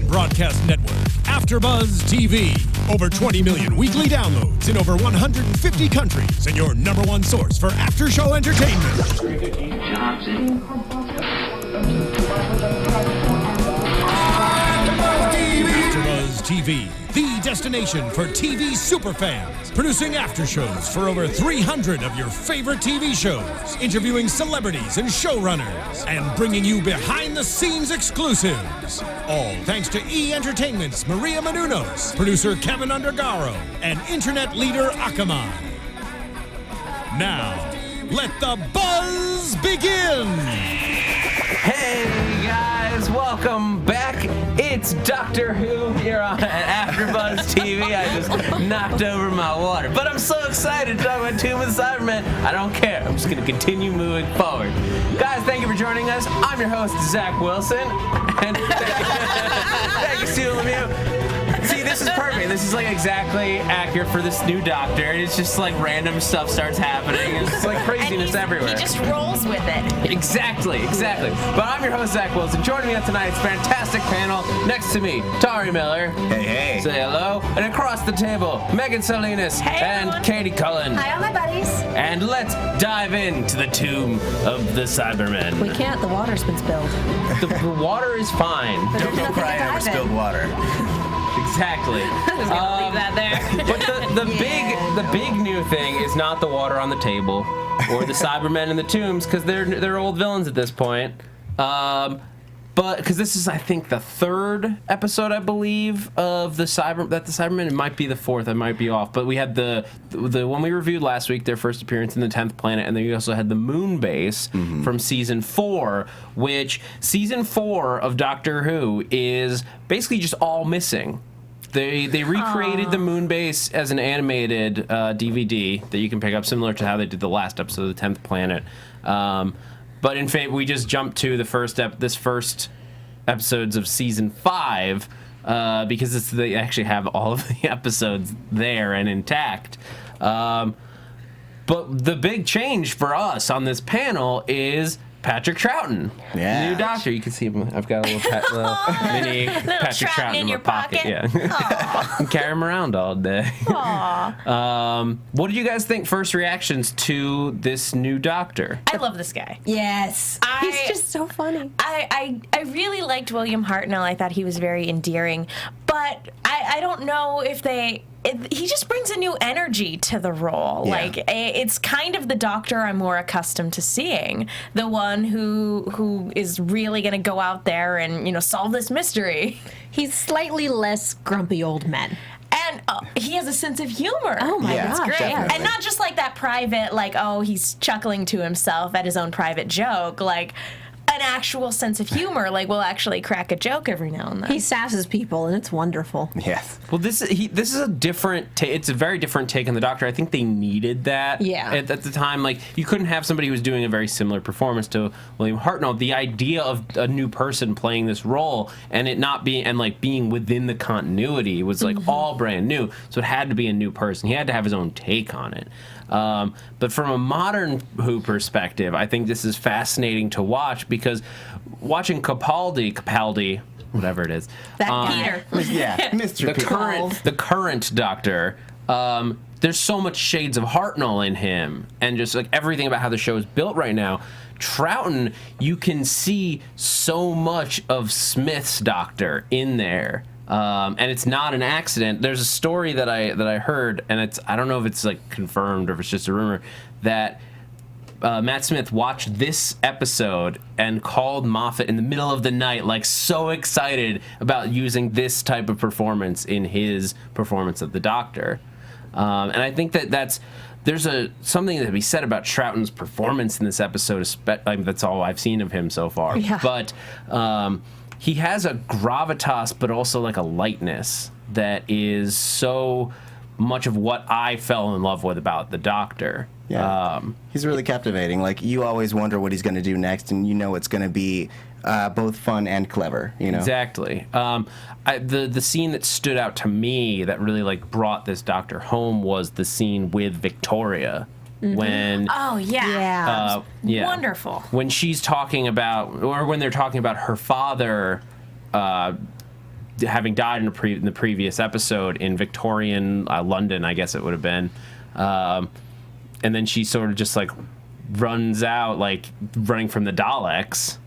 broadcast network, AFTERBUZZ TV. Over 20 million weekly downloads in over 150 countries, and your #1 source for after-show entertainment. AFTERBUZZ TV, the destination for TV superfans. Producing aftershows for over 300 of your favorite TV shows. Interviewing celebrities and showrunners. And bringing you behind-the-scenes exclusives. All thanks to E! Entertainment's Maria Menounos, producer Kevin Undergaro, and internet leader Akamai. Now, let the buzz begin! Hey guys, welcome back. It's Doctor Who here on AFTERBUZZ TV. I just knocked over my water. But I'm so excited to talk about Tomb Of The Cybermen. I don't care. I'm just going to continue moving forward. Guys, thank you for joining us. I'm your host, Zach Wilson. And thank you, Sue Lemieux. See, this is perfect. This is like exactly accurate for this new Doctor. It's just like random stuff starts happening. It's just like craziness everywhere. He just rolls with it. Exactly. But I'm your host, Zach Wilson. Joining me on tonight's fantastic panel, next to me, Tauri Miller. Hey. Say hello. And across the table, Megan Salinas and everyone. Katie Cullen. Hi, all my buddies. And let's dive into the Tomb of the Cybermen. We can't. The water's been spilled. The water is fine. Don't go crying over spilled water. Exactly. Just gonna leave that there. But the big new thing is not the water on the table or the Cybermen in the tombs, because they're old villains at this point. But because this is, I think, the third episode, I believe, of the Cybermen. It might be the fourth. I might be off. But we had the one we reviewed last week, their first appearance in the 10th planet, and then we also had the moon base from season 4, which season 4 of Doctor Who is basically just all missing. They recreated the moon base as an animated DVD that you can pick up, similar to how they did the last episode of the 10th planet. But in fact, we just jumped to the first episodes of season 5 because they actually have all of the episodes there and intact. But the big change for us on this panel is Patrick Troughton, Yeah. new Doctor. You can see him. I've got a little mini Patrick Troughton in my pocket. Yeah, carry him around all day. What did you guys think? First reactions to this new Doctor? I love this guy. Yes. He's just so funny. I really liked William Hartnell. I thought he was very endearing. But I don't know if he just brings a new energy to the role. Yeah. Like, it's kind of the Doctor I'm more accustomed to seeing. The one who is really going to go out there and, solve this mystery. He's slightly less grumpy old man. And he has a sense of humor. Oh my Yeah, gosh. Great. definitely. And not just like that private, he's chuckling to himself at his own private joke. Like, an actual sense of humor. Like, we'll actually crack a joke every now and then. He sasses people, and it's wonderful. Yes. Well, this is a different it's a very different take on the Doctor. I think they needed that at the time. Like, you couldn't have somebody who was doing a very similar performance to William Hartnell. The idea of a new person playing this role and it not being, and like being within the continuity was like all brand new. So it had to be a new person. He had to have his own take on it. But from a modern Who perspective, I think this is fascinating to watch because watching Capaldi, whatever it is, Peter. Yeah, Mr. the current Doctor, there's so much shades of Hartnell in him, and just like everything about how the show is built right now. Troughton, you can see so much of Smith's Doctor in there. And it's not an accident. There's a story that I heard, and I don't know if it's like confirmed or if it's just a rumor, that Matt Smith watched this episode and called Moffat in the middle of the night, like so excited about using this type of performance in his performance of the Doctor. And I think there's something to be said about Troughton's performance in this episode. That's all I've seen of him so far. Yeah. But he has a gravitas, but also like a lightness that is so much of what I fell in love with about the Doctor. Yeah. He's really captivating. Like, you always wonder what he's going to do next, and it's going to be both fun and clever, Exactly. The scene that stood out to me that really like brought this Doctor home was the scene with Victoria. When Wonderful. When she's talking about, or when they're talking about her father having died in the previous episode in Victorian London, I guess it would have been. And then she sort of just like runs out, like running from the Daleks,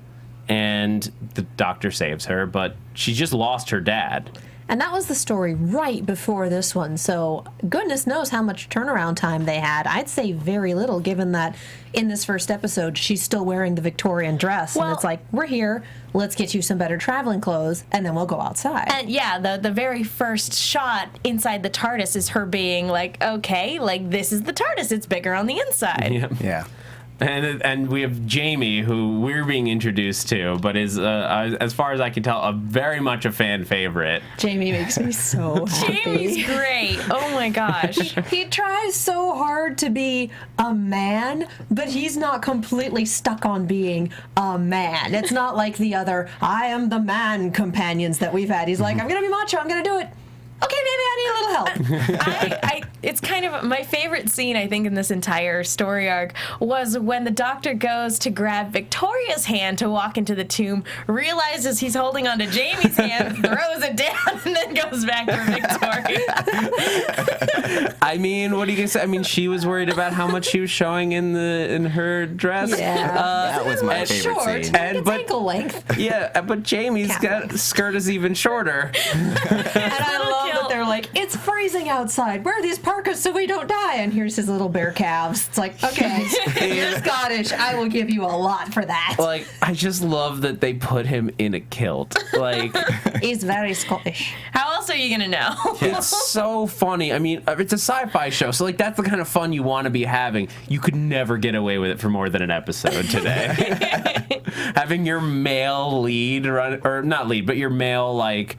and the Doctor saves her, but she just lost her dad. And that was the story right before this one, so goodness knows how much turnaround time they had. I'd say very little, given that in this first episode, she's still wearing the Victorian dress, and it's like, we're here, let's get you some better traveling clothes, and then we'll go outside. And yeah, the very first shot inside the TARDIS is her being like, okay, like, this is the TARDIS, it's bigger on the inside. Yeah. And we have Jamie, who we're being introduced to, but is, as far as I can tell, very much a fan favorite. Jamie makes me so happy. Jamie's great. Oh my gosh. He tries so hard to be a man, but he's not completely stuck on being a man. It's not like the other, I am the man companions that we've had. He's like, I'm going to be macho, I'm going to do it. Okay, maybe I need a little help. It's kind of my favorite scene, I think, in this entire story arc was when the Doctor goes to grab Victoria's hand to walk into the tomb, realizes he's holding onto Jamie's hand, throws it down, and then goes back for Victoria. I mean, what do you guys say? I mean, she was worried about how much she was showing in her dress. Yeah. That was my favorite Short, scene. it's ankle length. Yeah, but Jamie's skirt is even shorter. And I love that they're like, it's freezing outside. Wear these parkas so we don't die. And here's his little bare calves. It's like, okay, you're Scottish. I will give you a lot for that. Like, I just love that they put him in a kilt. Like, He's very Scottish. How else are you going to know? it's so funny. I mean, it's a sci-fi show, so like that's the kind of fun you want to be having. You could never get away with it for more than an episode today. Having your male lead run, or not lead, but your male like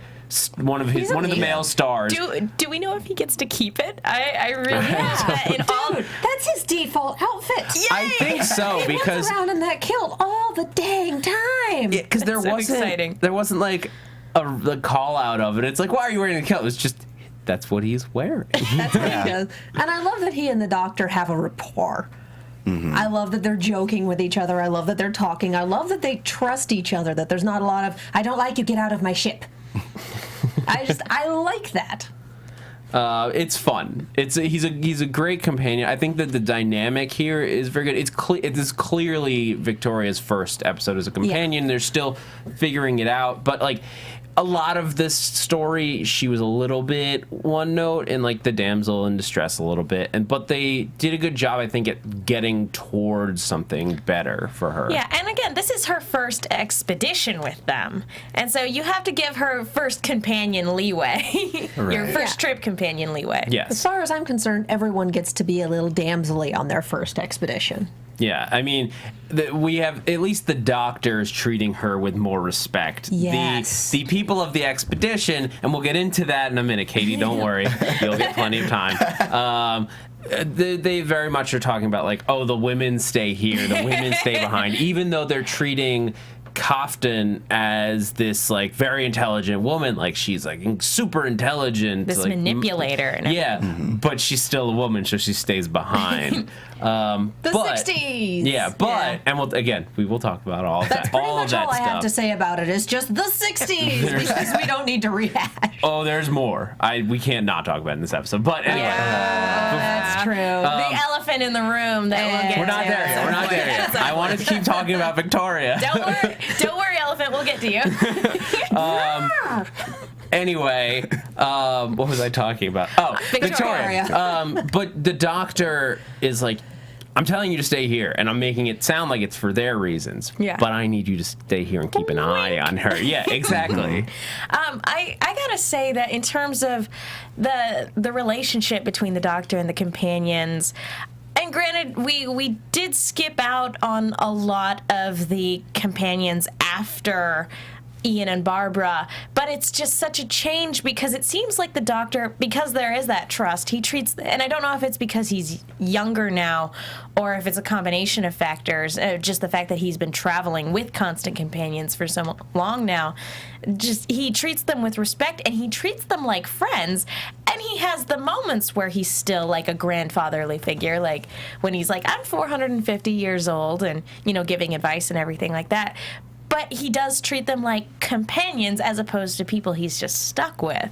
one of the male stars. Do we know if he gets to keep it? I really Dude, that's his default outfit. I think so, He because runs around in that kilt all the dang time. because there so wasn't exciting. there wasn't like the call out of it. It's like, why are you wearing a kilt? It's just that's what he's wearing. That's what he does. And I love that he and the Doctor have a rapport. I love that they're joking with each other. I love that they're talking. I love that they trust each other, that there's not a lot of, I don't like you, get out of my ship. I like that. It's fun. He's a great companion. I think that the dynamic here is very good. It is clearly Victoria's first episode as a companion. Yeah. They're still figuring it out, but like a lot of this story, she was a little bit one note and like the damsel in distress a little bit, but they did a good job, I think, at getting towards something better for her. Yeah, and again, this is her first expedition with them. And so you have to give her first companion leeway. Your first trip companion leeway. Yes. As far as I'm concerned, everyone gets to be a little damsel-y on their first expedition. Yeah, I mean, we have at least the Doctor is treating her with more respect. Yes. The people of the expedition, and we'll get into that in a minute, Katie. Don't worry, you'll get plenty of time. They very much are talking about like, oh, the women stay here, the women stay behind, even though they're treating Troughton as this like very intelligent woman, like she's like super intelligent, This like, manipulator. And yeah, but she's still a woman, so she stays behind. The 60s! Yeah, but and we will talk about all of That's that. pretty All much of that all I stuff. have to say about it is just the 60s, because we don't need to rehash. Oh, there's more. We can't not talk about it in this episode. But anyway, That's true. the elephant in the room that we'll get we're not to there yet. We're not there yet. I wanted to keep talking about Victoria. Don't worry, elephant. We'll get to you. Anyway, what was I talking about? Oh, Victoria. But the Doctor is like, I'm telling you to stay here, and I'm making it sound like it's for their reasons. Yeah. But I need you to stay here and keep an eye on her. Yeah, exactly. I gotta say that in terms of the relationship between the Doctor and the companions, and granted, we did skip out on a lot of the companions after Ian and Barbara, but it's just such a change because it seems like the Doctor, because there is that trust, he treats, and I don't know if it's because he's younger now or if it's a combination of factors, just the fact that he's been traveling with constant companions for so long now, just he treats them with respect and he treats them like friends, and he has the moments where he's still like a grandfatherly figure, like when he's like, I'm 450 years old and, giving advice and everything like that. but he does treat them like companions as opposed to people he's just stuck with.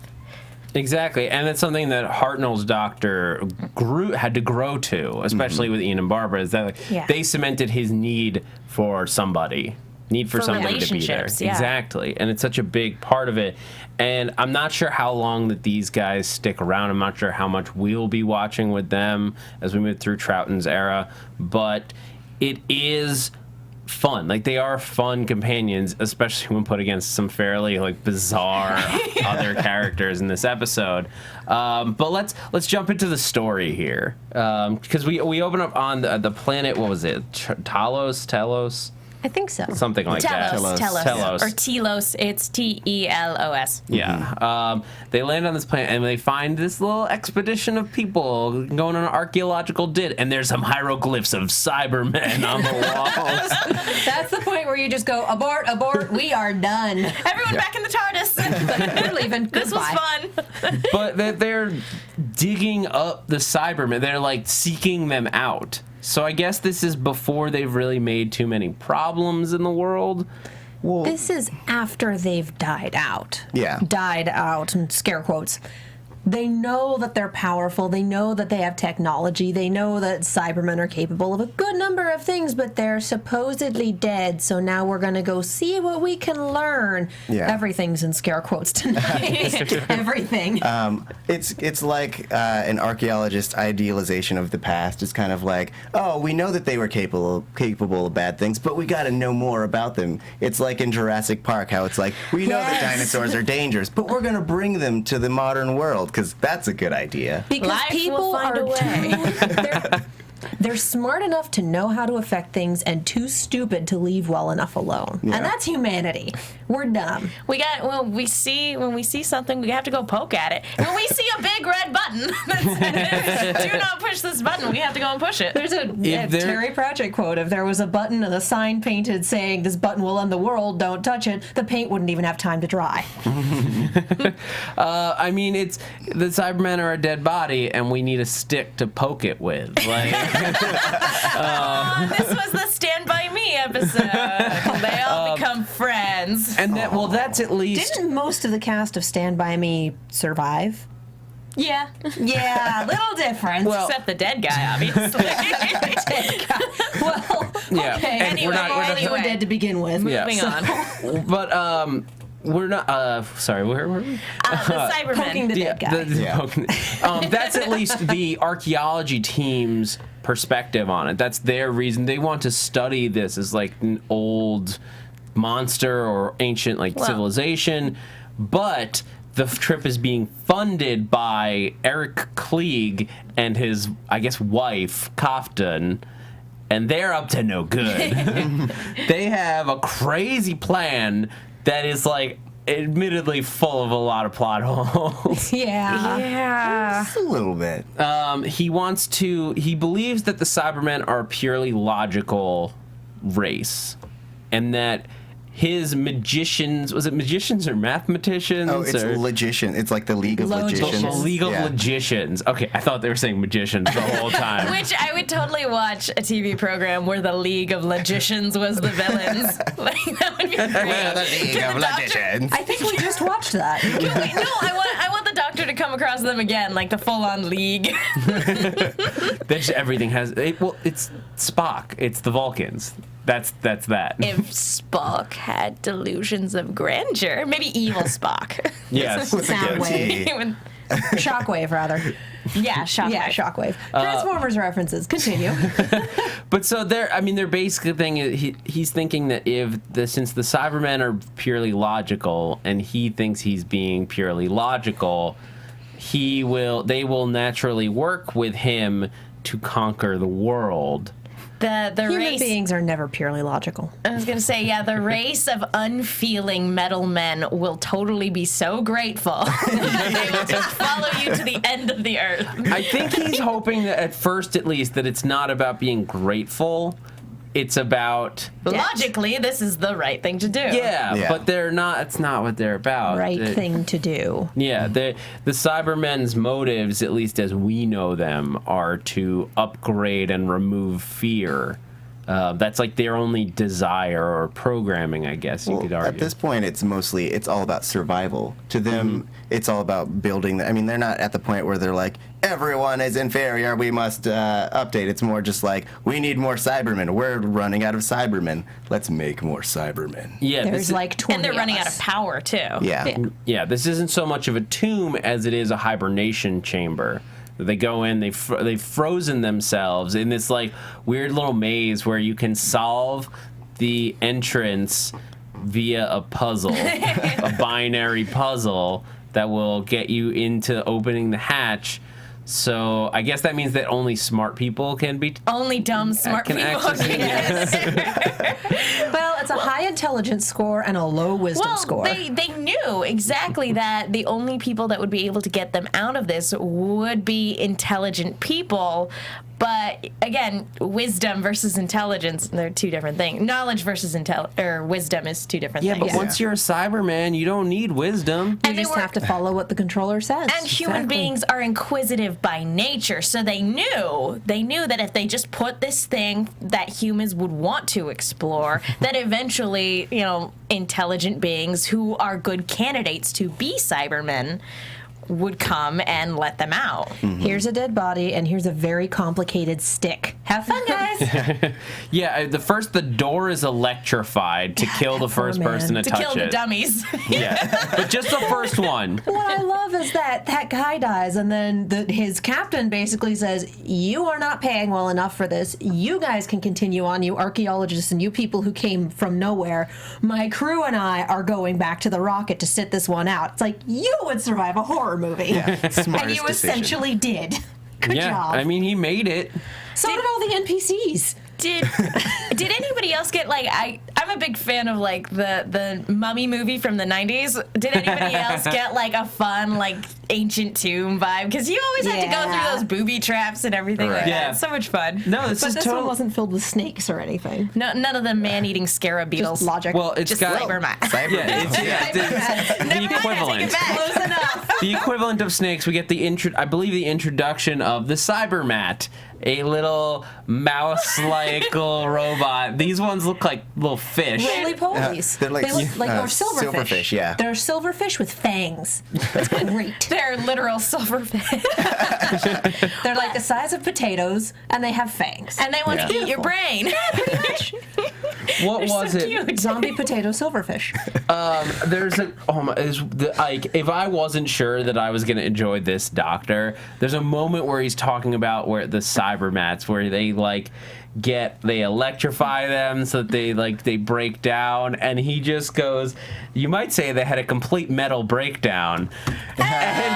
Exactly, and it's something that Hartnell's Doctor had to grow to, especially with Ian and Barbara, is that they cemented his need for somebody. Need for somebody to be there. Yeah. Exactly. And it's such a big part of it. And I'm not sure how long that these guys stick around. I'm not sure how much we'll be watching with them as we move through Troughton's era. But it is fun. Like, they are fun companions, especially when put against some fairly, like, bizarre other characters in this episode. But let's jump into the story here. Because we open up on the planet, what was it? Telos? I think so. Something like that. Telos. Or Telos. It's Telos. Yeah. They land on this planet and they find this little expedition of people going on an archaeological dit, and there's some hieroglyphs of Cybermen on the walls. That's the point where you just go, abort, abort, we are done. Everyone back in the TARDIS. We're leaving. This was fun. But they're digging up the Cybermen. They're like seeking them out. So I guess this is before they've really made too many problems in the world. Well, This is after they've died out. Yeah. Died out, in scare quotes. They know that they're powerful. They know that they have technology. They know that Cybermen are capable of a good number of things, but they're supposedly dead. So now we're going to go see what we can learn. Yeah. Everything's in scare quotes tonight. Everything. It's like an archaeologist idealization of the past. It's kind of like, oh, we know that they were capable of bad things, but we got to know more about them. It's like in Jurassic Park, how it's like, we know that dinosaurs are dangerous, but we're going to bring them to the modern world, because that's a good idea. Because Life people will find are a way. they're smart enough to know how to affect things and too stupid to leave well enough alone. Yeah. And that's humanity. We're dumb. When we see something, we have to go poke at it. When we see a big red button that says, "Do not push this button," we have to go and push it. There's a Terry Pratchett quote: if there was a button and a sign painted saying "This button will end the world, don't touch it," the paint wouldn't even have time to dry. I mean, it's the Cybermen are a dead body, and we need a stick to poke it with. Like, This was the Stand By Me episode. They all become friends. and that's at least. Didn't most of the cast of Stand By Me survive? Yeah. Yeah, little difference. Except the dead guy, obviously. Well, Yeah. okay. And we're not- They were dead to begin with. Yeah. Moving on. But we're not. Sorry, where were we? The Cybermen. Poking the dead guy. That's at least the archaeology team's perspective on it. That's their reason. They want to study this as like an old monster or ancient civilization, but the trip is being funded by Eric Klieg and his, I guess, wife, Kaftan, and they're up to no good. They have a crazy plan that is, like, admittedly full of a lot of plot holes. Yeah. Just a little bit. He believes that the Cybermen are a purely logical race, and that his magicians, was it magicians or mathematicians? Oh, it's logician. It's like the League of Logicians. The League of Logicians. Okay, I thought they were saying magicians the whole time. Which I would totally watch a TV program where the League of Logicians was the villains. Like, that would be great. The League of Logicians. I think we just watched that. I want the Doctor to come across them again, like the full-on League. Everything has. It's Spock. It's the Vulcans. That's that. If Spock had delusions of grandeur, maybe evil Spock. Yes. With a Soundwave. goatee. Shockwave, rather. Yeah, Shockwave. Yeah, Shockwave. Transformers references. Continue. But so their basic thing is he's thinking that since the Cybermen are purely logical and he thinks he's being purely logical, they will naturally work with him to conquer the world. The Human race. beings are never purely logical. I was gonna say, the race of unfeeling metal men will totally be so grateful that they will just follow you to the end of the earth. I think he's hoping that at first, at least, that it's not about being grateful. It's about Logically, this is the right thing to do. yeah, but they're not. It's not what they're about. Right thing to do. Yeah, the Cybermen's motives, at least as we know them, are to upgrade and remove fear. That's like their only desire or programming, I guess you could argue. At this point, it's all about survival. To them, it's all about building. I mean, they're not at the point where they're like, everyone is inferior, we must update. It's more just like, we need more Cybermen. We're running out of Cybermen. Let's make more Cybermen. Yeah, There's like 20 And they're running of out us. of power, too. Yeah, this isn't so much of a tomb as it is a hibernation chamber. They go in, they've frozen themselves in this like weird little maze where you can solve the entrance via a puzzle, a binary puzzle that will get you into opening the hatch. So I guess that means that only smart people can be. Only dumb, smart can people. access it. Yes. Well, it's a high intelligence score and a low wisdom score. They knew exactly that the only people that would be able to get them out of this would be intelligent people. But again, wisdom versus intelligence, they're two different things. Knowledge versus wisdom is two different Yeah, things. but once you're a Cyberman, you don't need wisdom. You And they just were- have to follow what the controller says. And human Exactly. beings are inquisitive by nature, so they knew that if they just put this thing that humans would want to explore, that eventually, intelligent beings who are good candidates to be Cybermen would come and let them out. Here's a dead body, and here's a very complicated stick. Have fun, guys. Yeah, the door is electrified to kill the first man. person to To touch kill it. the dummies. Yeah, but just the first one. What I love is that guy dies, and then his captain basically says, "You are not paying well enough for this. You guys can continue on, you archaeologists and you people who came from nowhere. My crew and I are going back to the rocket to sit this one out." It's like, you would survive a horror movie. Yeah, smartest And you decision. essentially did. Good Yeah, job. I mean, he made it. So did all the NPCs. Did anybody else get I'm a big fan of the Mummy movie from the 90s. Did anybody else get a fun ancient tomb vibe? Because you always had to go Yeah. through those booby traps and everything like Yeah. that. It's so much fun. No, this But is this one total. wasn't filled with snakes or anything. No, none of the man-eating scarab beetles. Just logic. Well, it's Just got Cybermats. Cybermen. Yeah, it's the Never mind, I take equivalent. it back. Close enough. The equivalent of snakes. We get the introduction of the Cybermat, a little mouse-like little robot. These ones look like little fish. Roly polies. They're like, they look like or silverfish. silverfish, yeah. They're silverfish with fangs. That's great. They're literal silverfish. They're like the size of potatoes, and they have fangs. And they want to eat your brain. What They're was so it? cute. Zombie potato silverfish. There's a if I wasn't sure that I was gonna enjoy this Doctor, there's a moment where he's talking about where the Cybermats, where they they electrify them so that they break down, and he just goes, you might say they had a complete metal breakdown, and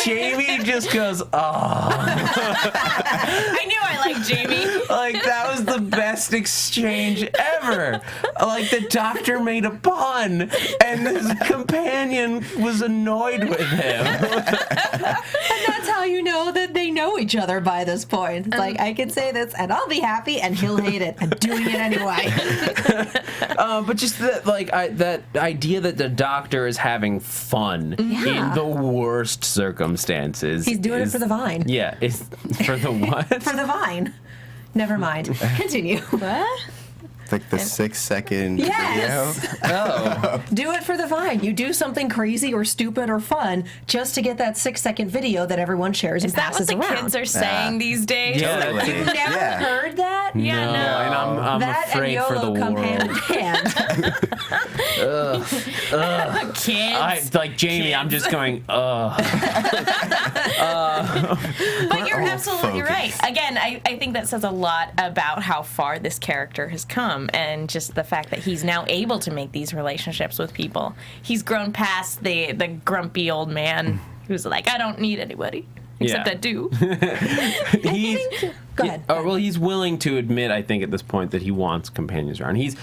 Jamie just goes, oh. I knew I liked Jamie. That was the best exchange ever. The Doctor made a pun, and his companion was annoyed with him. And that's how you know that they know each other by this point. It's like, I can say this, and I'll be happy, and he'll hate it. I'm doing it anyway. But just that, that idea that the Doctor is having fun Yeah. in the worst circumstances. He's doing it for the vine. Yeah, it's for the what? For the vine. Never mind. Continue. What? It's like the 6-second Yes. video. Oh, Do it for the vine. You do something crazy or stupid or fun just to get that 6-second video that everyone shares and Is that what passes the around. kids are saying these days? Yeah. Totally. You've never Yeah. heard that? Yeah, no, no. and I'm That afraid and for YOLO the come world. hand in hand. Kids. Jamie, I'm just going, ugh. But you're all absolutely focused. right. Again, I think that says a lot about how far this character has come, and just the fact that he's now able to make these relationships with people. He's grown past the grumpy old man who's like, I don't need anybody. Except Yeah. I do. He's Go ahead. well, he's willing to admit, I think, at this point that he wants companions around. He's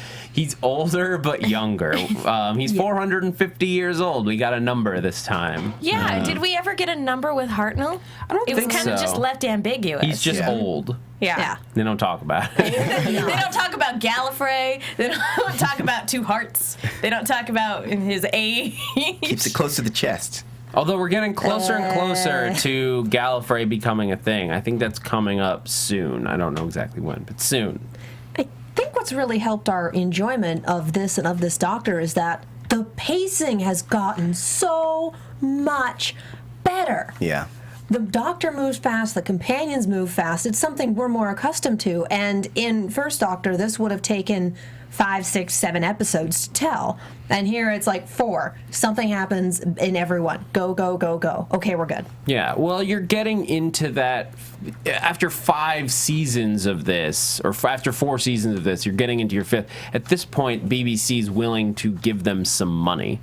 older but younger. He's 450 years old. We got a number this time. Yeah, did we ever get a number with Hartnell? I don't It think was kind of so. just left ambiguous. He's just Yeah. old. yeah. They don't talk about it. They don't talk about Gallifrey. They don't talk about Two Hearts. They don't talk about his age. Keeps it close to the chest. Although we're getting closer and closer to Gallifrey becoming a thing. I think that's coming up soon. I don't know exactly when, but soon. I think what's really helped our enjoyment of this and of this Doctor is that the pacing has gotten so much better. Yeah. The Doctor moves fast, the companions move fast. It's something we're more accustomed to. And in First Doctor, this would have taken 5, 6, 7 episodes to tell. And here it's like 4. Something happens in everyone. Go, go, go, go. Okay, we're good. Yeah, well, you're getting into that after 5 seasons of this, or after 4 seasons of this, you're getting into your 5th. At this point, BBC's willing to give them some money.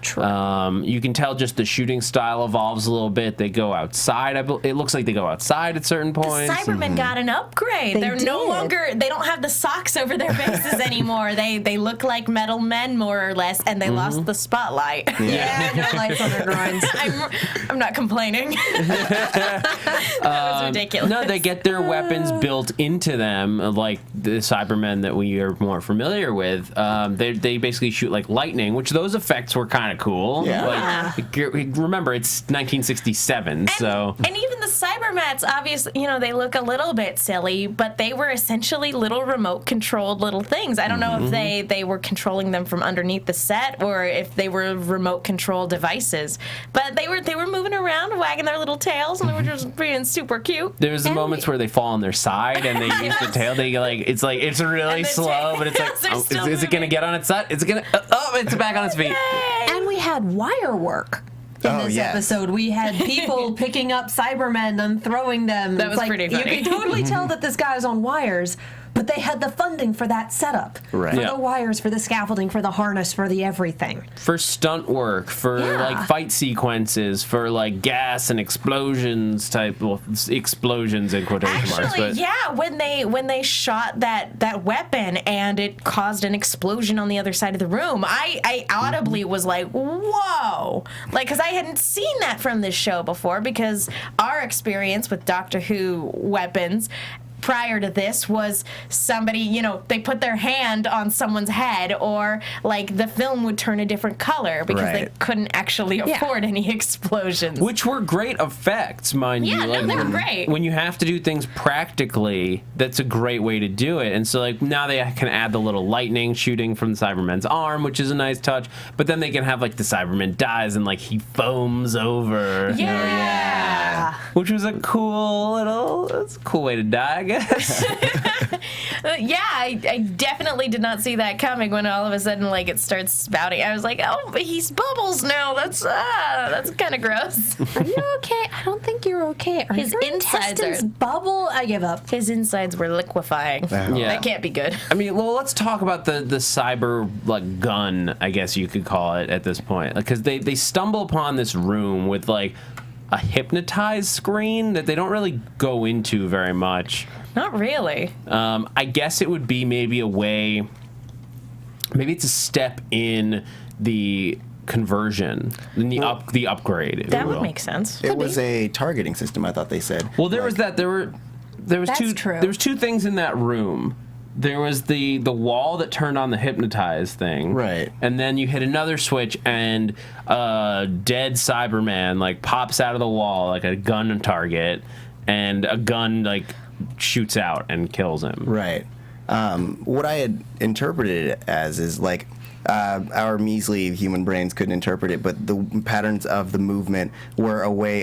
True. You can tell just the shooting style evolves a little bit. They go outside. It looks like they go outside at certain points. The Cybermen got an upgrade. They're no longer. They don't have the socks over their faces anymore. They look like metal men more or less, and they lost the spotlight. Yeah, no lights on their groins. I'm not complaining. That was ridiculous. No, they get their weapons built into them, like the Cybermen that we are more familiar with. They basically shoot like lightning, which those effects were kind of cool. Yeah. Like, remember, it's 1967, so. And even the Cybermats, obviously, they look a little bit silly, but they were essentially little remote-controlled little things. I don't know if they were controlling them from underneath the set or if they were remote-control devices, but they were moving around, wagging their little tails, and they were just being super cute. There's moments where they fall on their side and they use the tail. They it's really slow, but it's like, is it gonna get on its side? Is it gonna? It's back on its feet. And we had wire work in this episode. We had people picking up Cybermen and throwing them. That was pretty funny. You could totally tell that this guy's on wires, but they had the funding for that setup. Right. For Yeah. the wires, for the scaffolding, for the harness, for the everything. For stunt work, for like fight sequences, for like gas and explosions explosions in quotation marks. Actually, when they shot that weapon and it caused an explosion on the other side of the room, I audibly was like, whoa, like, because I hadn't seen that from this show before, because our experience with Doctor Who weapons prior to this was somebody, they put their hand on someone's head, or like the film would turn a different color because they couldn't actually afford any explosions. Which were great effects, mind you. Yeah, they were great. When you have to do things practically, that's a great way to do it. And so, like, now they can add the little lightning shooting from the Cyberman's arm, which is a nice touch. But then they can have, like, the Cyberman dies and, like, he foams over. Yeah. Which was a cool way to die, I guess. I definitely did not see that coming when all of a sudden, like, it starts spouting. I was like, oh, but he's bubbles now. That's kind of gross. Are you okay? I don't think you're okay. Are His your insides intestines bubble? I give up. His insides were liquefying. Yeah. That can't be good. I mean, well, let's talk about the cyber, like, gun, I guess you could call it at this point. Because they stumble upon this room with, like, a hypnotized screen that they don't really go into very much. Not really. I guess it would be maybe a way, maybe it's a step in the conversion, in the upgrade. If That you would will. make sense. It was a targeting system, I thought they said. Well, there was that. There was That's two. true. There was 2 things in that room. There was the wall that turned on the hypnotized thing, Right. And then you hit another switch, and a dead Cyberman like pops out of the wall like a gun target, and a gun like shoots out and kills him. Right. What I had interpreted it as is like our measly human brains couldn't interpret it, but the patterns of the movement were a way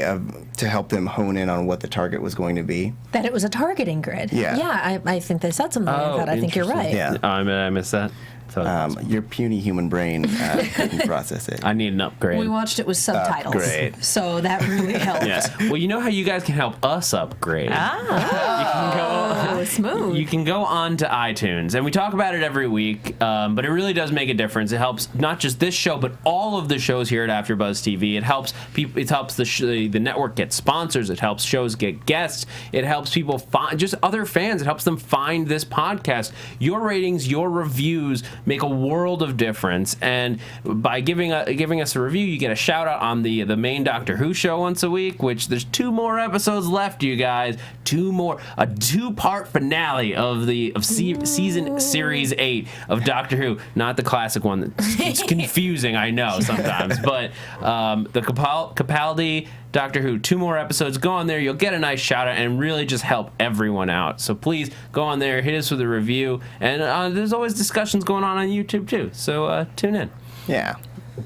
to help them hone in on what the target was going to be. That it was a targeting grid. Yeah. Yeah, I think they said something like that. I think you're right. Yeah. Oh, I missed that. So Your puny human brain couldn't process it. I need an upgrade. We watched it with subtitles. Great. So that really helped. Yeah. Well, you know how you guys can help us upgrade. Oh, smooth. You can go on to iTunes, and we talk about it every week, but it really does make a difference. It helps not just this show, but all of the shows here at AfterBuzz TV. It helps people. It helps the network get sponsors. It helps shows get guests. It helps people find just other fans. It helps them find this podcast. Your ratings, your reviews make a world of difference, and by giving us a review, you get a shout out on the main Doctor Who show once a week. Which there's 2 more episodes left, you guys. 2 more, a 2-part finale of season series 8 of Doctor Who, not the classic one. It's confusing, I know sometimes, but the Capaldi Doctor Who, 2 more episodes. Go on there, you'll get a nice shout out and really just help everyone out. So please go on there, hit us with a review, and there's always discussions going on YouTube too. So tune in. Yeah.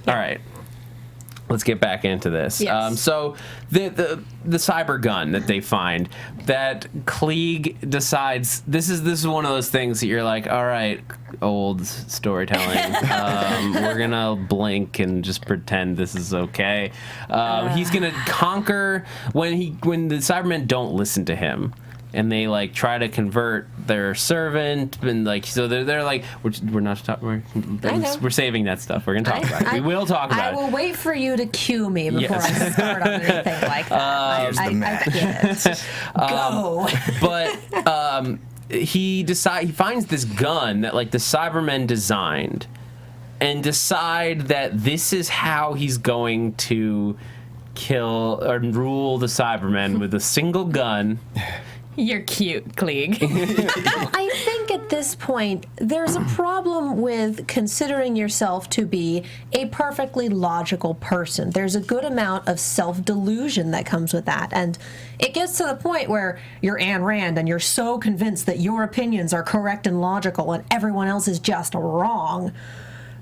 All right. Let's get back into this. Yes. So the cyber gun that they find, that Klieg decides this is one of those things that you're like, all right, old storytelling. We're gonna blink and just pretend this is okay. He's gonna conquer when the Cybermen don't listen to him. And they like try to convert their servant, and like so they're like we're not we're saving that stuff. We're gonna talk about it. We will talk about it. I will wait for you to cue me before Yes. I start on anything like that. Here's the I match. get it. Go. But he finds this gun that like the Cybermen designed, and decide that this is how he's going to kill or rule the Cybermen with a single gun. You're cute, Klieg. I think at this point, there's a problem with considering yourself to be a perfectly logical person. There's a good amount of self-delusion that comes with that. And it gets to the point where you're Ayn Rand and you're so convinced that your opinions are correct and logical and everyone else is just wrong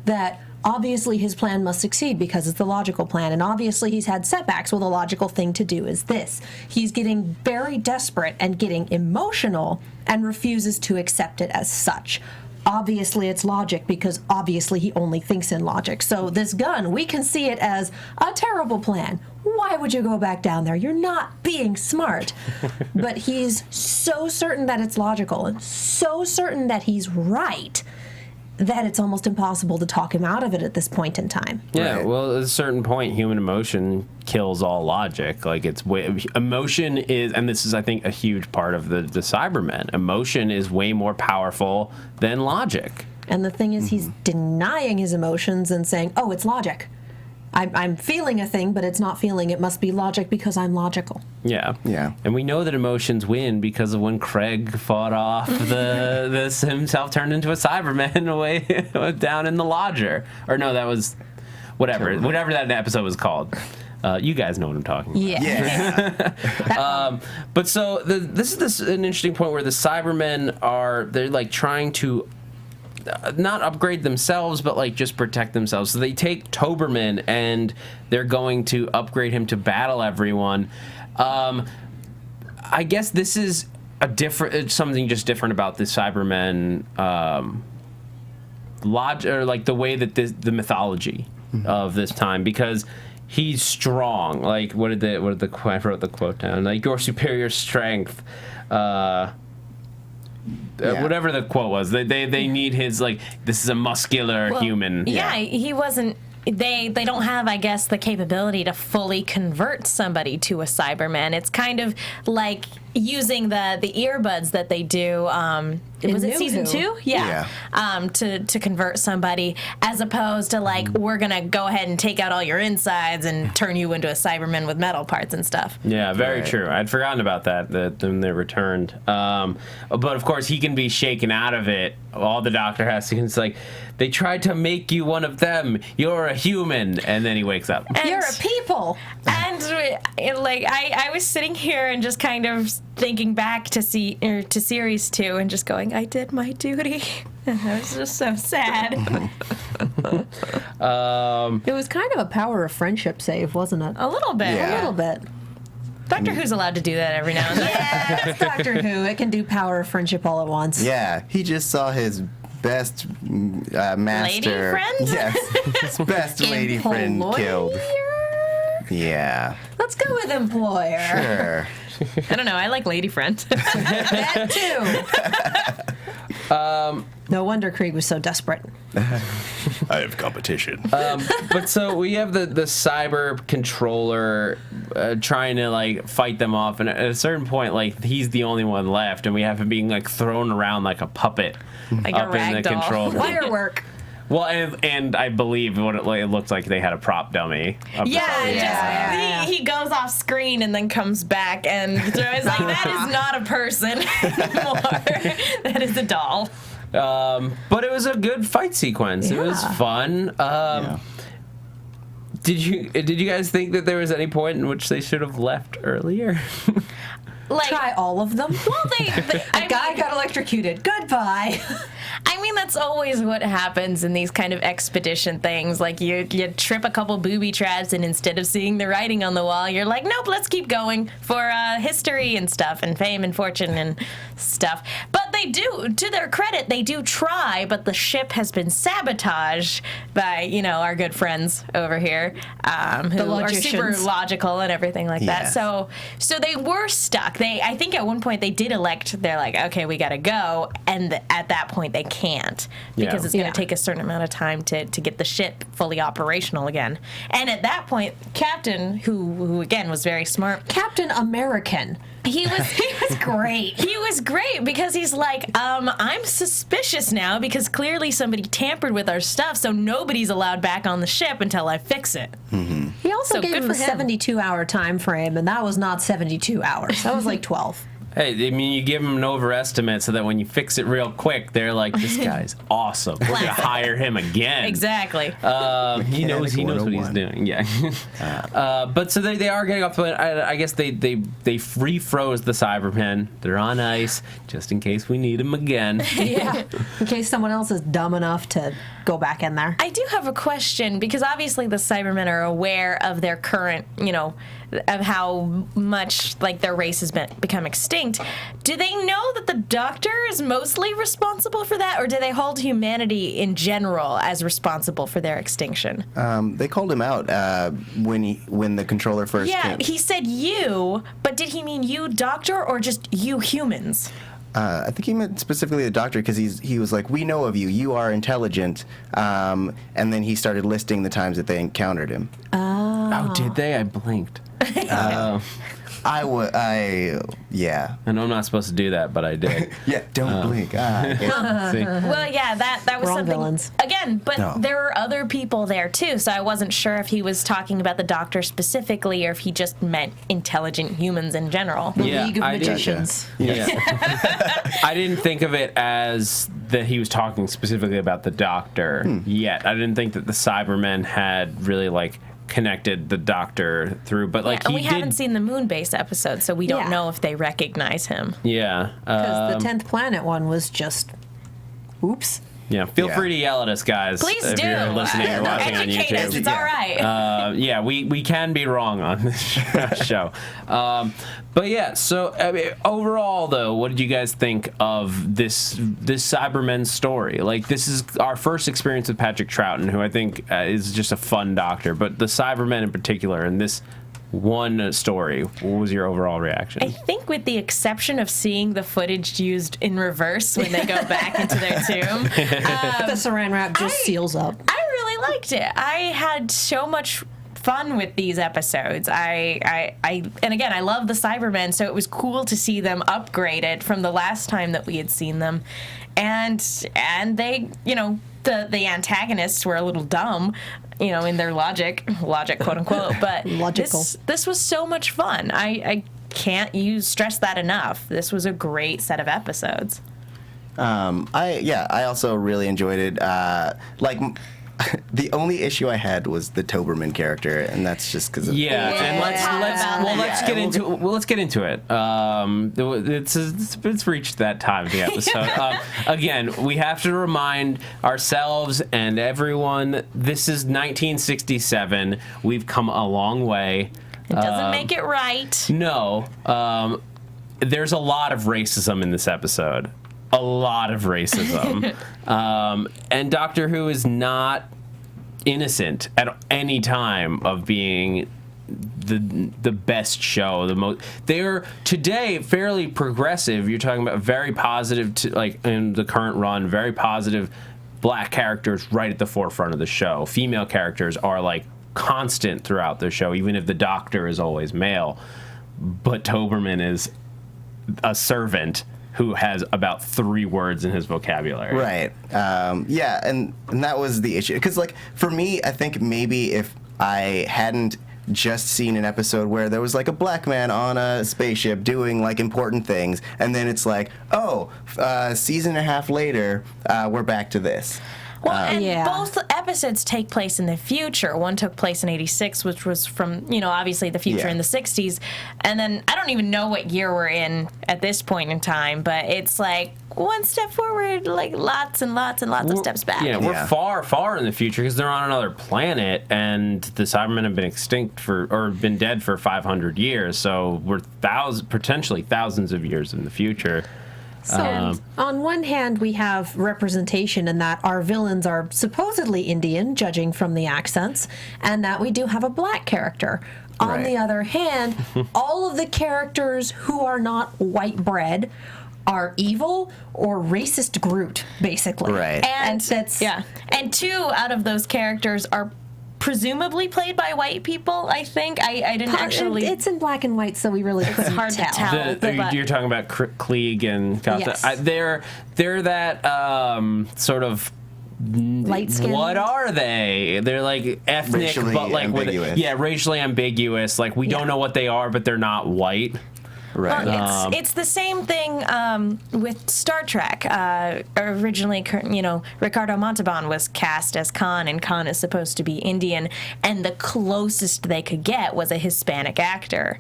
that obviously his plan must succeed because it's the logical plan, and obviously he's had setbacks. Well, the logical thing to do is this. He's getting very desperate and getting emotional and refuses to accept it as such. Obviously it's logic because obviously he only thinks in logic. So this gun, we can see it as a terrible plan. Why would you go back down there? You're not being smart. But he's so certain that it's logical and so certain that he's right that it's almost impossible to talk him out of it at this point in time. Yeah, Right. well, at a certain point, human emotion kills all logic. Like, emotion is, and this is, I think, a huge part of the Cybermen. Emotion is way more powerful than logic. And the thing is, he's denying his emotions and saying, oh, it's logic. I'm feeling a thing, but it's not feeling. It must be logic because I'm logical. Yeah. Yeah. And we know that emotions win because of when Craig fought off this himself turned into a Cyberman away down in the lodger. Or no, that was whatever that episode was called. You guys know what I'm talking about. Yeah. But so this is an interesting point where the Cybermen they're like trying to not upgrade themselves, but like just protect themselves. So they take Toberman and they're going to upgrade him to battle everyone. I guess this is something just different about the Cybermen or like the way that the mythology of this time, because he's strong. Like I wrote the quote down. Like your superior strength. Whatever the quote was, they need his, like, this is a muscular human. Yeah, he wasn't. They don't have, I guess, the capability to fully convert somebody to a Cyberman. It's kind of like using the earbuds that they do. Was it season 2? Yeah. To convert somebody, as opposed to like, we're gonna go ahead and take out all your insides and turn you into a Cyberman with metal parts and stuff. Yeah, very true. I'd forgotten about that when they returned. But of course, he can be shaken out of it. All the Doctor has to, it's like, they tried to make you one of them. You're a human, and then he wakes up. And, You're a people. And like I was sitting here and just kind of thinking back to series 2 and just going, I did my duty. And I was just so sad. It was kind of a power of friendship save, wasn't it? A little bit. Yeah. A little bit. Doctor Who's allowed to do that every now and then. Yeah, it's Doctor Who. It can do power of friendship all at once. Yeah. He just saw his best master. Lady friend? Yes. His best lady friend killed. Yeah. Let's go with employer. Sure. I don't know. I like lady friend. That too. No wonder Krieg was so desperate. I have competition. But so we have the cyber controller trying to like fight them off, and at a certain point, like he's the only one left, and we have him being like thrown around like a puppet Like a up in rag the doll. control. Wire work. Well, and I believe what it looked like they had a prop dummy. He goes off screen and then comes back, and it's like, that is not a person anymore. That is a doll. But it was a good fight sequence. It was fun. Did you guys think that there was any point in which they should have left earlier? Like, try all of them. Well, a guy got electrocuted. Goodbye. I mean, that's always what happens in these kind of expedition things. Like, you trip a couple booby traps, and instead of seeing the writing on the wall, you're like, nope, let's keep going for history and stuff, and fame and fortune and stuff. But they do, to their credit, they do try, but the ship has been sabotaged by, our good friends over here, who are super logical and everything like that. So they were stuck. I think at one point they did elect, they're like, okay, we gotta go, and at that point they can't, because it's gonna take a certain amount of time to get the ship fully operational again. And at that point, Captain, who again was very smart, Captain American, he was great. He was great because he's like, I'm suspicious now because clearly somebody tampered with our stuff, so nobody's allowed back on the ship until I fix it. Mm-hmm. He also gave him a 72-hour time frame, and that was not 72 hours. That was like 12. Hey, I mean, you give them an overestimate so that when you fix it real quick, they're like, this guy's awesome. We're going to hire him again. Exactly. He knows what he's doing. Yeah. But so they are getting off the plane. I guess they refroze the Cybermen. They're on ice just in case we need them again. Yeah. In case someone else is dumb enough to go back in there. I do have a question, because obviously the Cybermen are aware of their current, of how much their race has become extinct. Do they know that the Doctor is mostly responsible for that, or do they hold humanity in general as responsible for their extinction? They called him out when the controller first came. Yeah, he said you, but did he mean you, Doctor, or just you humans? I think he meant specifically the Doctor, because he was like, we know of you. You are intelligent. And then he started listing the times that they encountered him. Oh, did they? I blinked. Yeah. I know I'm not supposed to do that, but I did. Yeah, don't blink. See? Well, yeah, that was Wrong something. Villains. Again, but there were other people there too, so I wasn't sure if he was talking about the Doctor specifically, or if he just meant intelligent humans in general. The League of Magicians. Yeah. I didn't think of it as that he was talking specifically about the Doctor yet. I didn't think that the Cybermen had really connected the Doctor through, but and we haven't seen the moon base episode, so we don't know if they recognize him. Yeah, because the 10th planet one was just oops. Yeah, feel free to yell at us, guys. Please if do. you're listening or watching on Educate YouTube. us. It's all right. We can be wrong on this show. But yeah, so overall, though, what did you guys think of this Cybermen story? This is our first experience with Patrick Troughton, who I think is just a fun Doctor, but the Cybermen in particular, and this one story, what was your overall reaction? I think with the exception of seeing the footage used in reverse when they go back into their tomb. The saran wrap just seals up. I really liked it. I had so much fun with these episodes. And again, I love the Cybermen, so it was cool to see them upgraded from the last time that we had seen them. And they, the antagonists were a little dumb, in their logic, quote unquote, but logical. This was so much fun. I can't stress that enough. This was a great set of episodes. I also really enjoyed it. The only issue I had was the Toberman character, and that's just because of and let's get into it. It's reached that time of the episode. Again, we have to remind ourselves and everyone, this is 1967. We've come a long way. It doesn't make it right. No. There's a lot of racism in this episode. A lot of racism. And Doctor Who is not innocent at any time of being the best show. They're today fairly progressive. You're talking about very positive, in the current run, very positive black characters right at the forefront of the show. Female characters are constant throughout the show, even if the Doctor is always male. But Toberman is a servant who has about 3 words in his vocabulary. Right. Yeah, and that was the issue. Because, like, for me, I think maybe if I hadn't just seen an episode where there was, like, a black man on a spaceship doing, like, important things, and then it's like, oh, season and a half later, we're back to this. Well, and both episodes take place in the future. One took place in '86, which was from, obviously the future in the '60s. And then I don't even know what year we're in at this point in time, but it's like one step forward, like lots and lots and lots of steps back. Yeah, we're far, far in the future because they're on another planet, and the Cybermen have been extinct or been dead for 500 years. So we're potentially thousands of years in the future. So, on one hand, we have representation in that our villains are supposedly Indian, judging from the accents, and that we do have a black character. On the other hand, all of the characters who are not white bread are evil or racist Groot, basically. Right. And that's and 2 out of those characters are presumably played by white people, I think. I didn't actually... It's in black and white, so we really couldn't hard to tell. You're talking about Klieg and Kata. Yes. They're that sort of... light skin. What are they? They're like ethnic, Racially but like ambiguous. racially ambiguous. Like we don't know what they are, but they're not white. Right. Well, it's the same thing with Star Trek. Originally, Ricardo Montalban was cast as Khan, and Khan is supposed to be Indian, and the closest they could get was a Hispanic actor.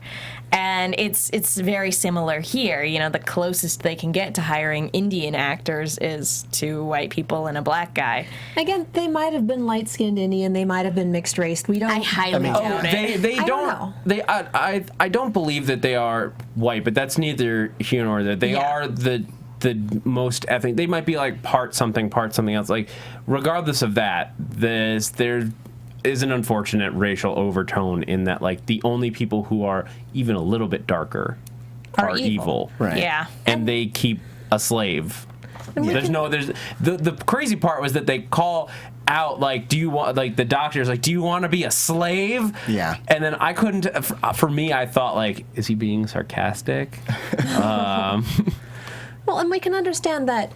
And it's very similar here. The closest they can get to hiring Indian actors is 2 white people and a black guy. Again, they might have been light-skinned Indian. They might have been mixed race. We don't. I highly doubt it. They I don't don't. know. I don't believe that they are white, but that's neither here nor there. They are the most ethnic. They might be like part something else. Like regardless of that, there is an unfortunate racial overtone in that, like, the only people who are even a little bit darker are evil. Right. Yeah. And they keep a slave. The crazy part was that they call out, like, do you want, like, the doctor's like, do you want to be a slave? Yeah. And then I couldn't, for me, I thought, like, is he being sarcastic? Well, and we can understand that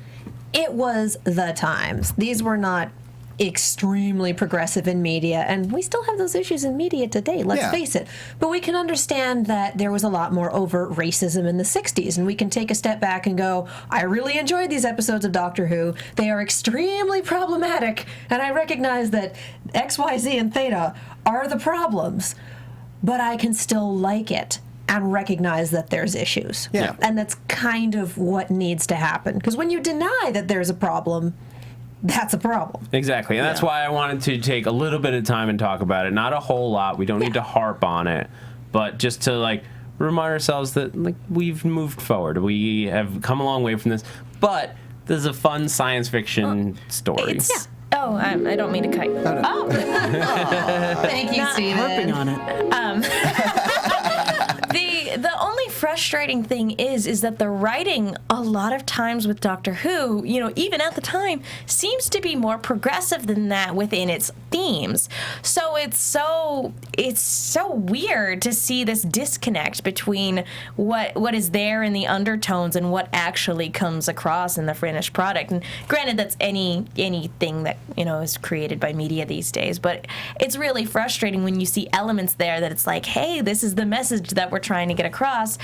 it was the times. These were not extremely progressive in media, and we still have those issues in media today, let's face it. But we can understand that there was a lot more overt racism in the 60s, and we can take a step back and go, I really enjoyed these episodes of Doctor Who. They are extremely problematic, and I recognize that X, Y, Z, and Theta are the problems, but I can still like it and recognize that there's issues. Yeah. And that's kind of what needs to happen. Because when you deny that there's a problem, that's a problem. Exactly, and that's why I wanted to take a little bit of time and talk about it. Not a whole lot. We don't need to harp on it, but just to, like, remind ourselves that, like, we've moved forward. We have come a long way from this, but this is a fun science fiction story. Oh, I don't mean to cut you. Oh. Thank you, Steven. Harping on it. The only frustrating thing is that the writing a lot of times with Doctor Who, even at the time, seems to be more progressive than that within its themes. So it's so weird to see this disconnect between what is there in the undertones and what actually comes across in the finished product. And granted, that's anything that is created by media these days, but it's really frustrating when you see elements there that it's like, hey, this is the message that we're trying to get across,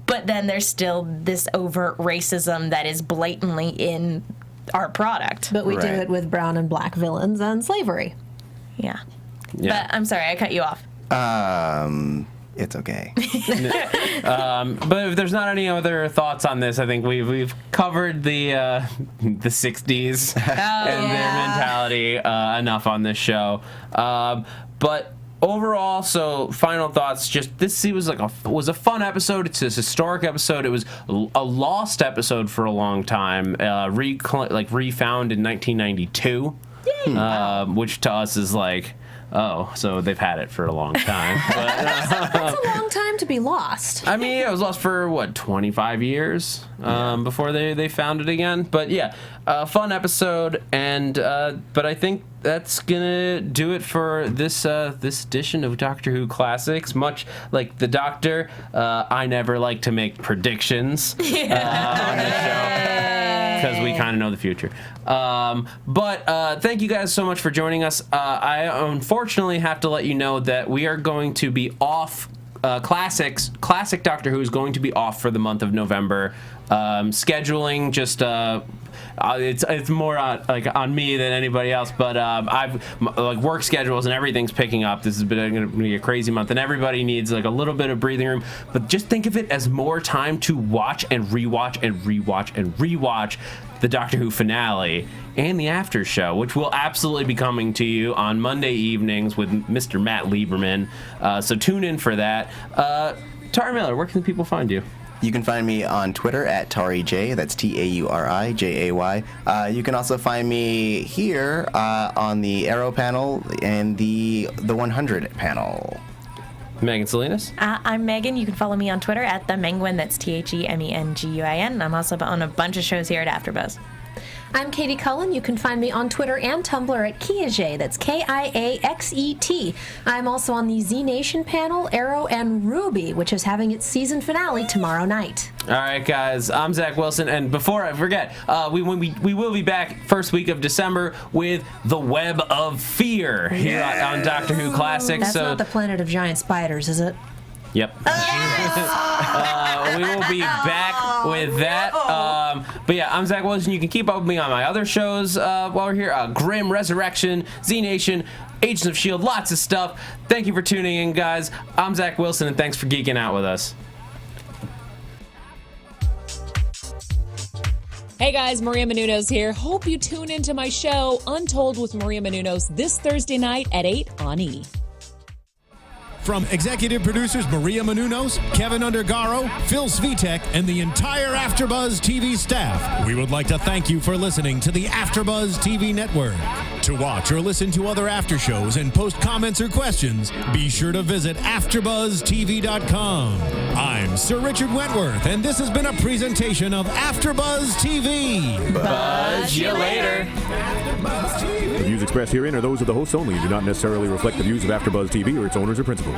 but then there's still this overt racism that is blatantly in our product. But we do it with brown and black villains and slavery. Yeah. But I'm sorry, I cut you off. It's okay. But if there's not any other thoughts on this, I think we've covered the 60s and their mentality enough on this show. But overall, so final thoughts. Just this was a fun episode. It's a historic episode. It was a lost episode for a long time. Refound in 1992. which to us is like, oh, so they've had it for a long time. But, That's a long time to be lost. I mean, it was lost for, 25 years before they found it again. But yeah, fun episode. And but I think that's going to do it for this edition of Doctor Who Classics. Much like the Doctor, I never like to make predictions on this show, because we kind of know the future. But thank you guys so much for joining us. I unfortunately have to let you know that we are going to be off. Classic Doctor Who is going to be off for the month of November. Scheduling just it's more on me than anybody else, but I've work schedules and everything's picking up. This has been going to be a crazy month, and everybody needs a little bit of breathing room. But just think of it as more time to watch and rewatch and rewatch and rewatch the Doctor Who finale and the after show, which will absolutely be coming to you on Monday evenings with Mr. Matt Lieberman. So tune in for that. Tauri Miller, where can people find you? You can find me on Twitter at TauriJ. That's TauriJay. You can also find me here on the Arrow panel and the 100 panel. Megan Salinas. I'm Megan. You can follow me on Twitter at TheMenguin. That's TheMenguin. I'm also on a bunch of shows here at AfterBuzz. I'm Katie Cullen. You can find me on Twitter and Tumblr at Kiaxet. That's Kiaxet. I'm also on the Z Nation panel, Arrow and Ruby, which is having its season finale tomorrow night. All right, guys. I'm Zach Wilson, and before I forget, we will be back first week of December with The Web of Fear here on Doctor Who Classics. That's not the planet of giant spiders, is it? Yep. We will be back with that. But yeah, I'm Zach Wilson. You can keep up with me on my other shows while we're here. Grim Resurrection, Z Nation, Agents of S.H.I.E.L.D., lots of stuff. Thank you for tuning in, guys. I'm Zach Wilson, and thanks for geeking out with us. Hey guys, Maria Menounos here. Hope you tune into my show, Untold with Maria Menounos, this Thursday night at 8 on E! From executive producers Maria Menounos, Kevin Undergaro, Phil Svitek, and the entire AfterBuzz TV staff, we would like to thank you for listening to the AfterBuzz TV network. To watch or listen to other after shows and post comments or questions, be sure to visit AfterBuzzTV.com. I'm Sir Richard Wentworth, and this has been a presentation of AfterBuzz TV. Buzz you later. The views expressed herein are those of the hosts only and do not necessarily reflect the views of AfterBuzz TV or its owners or principals.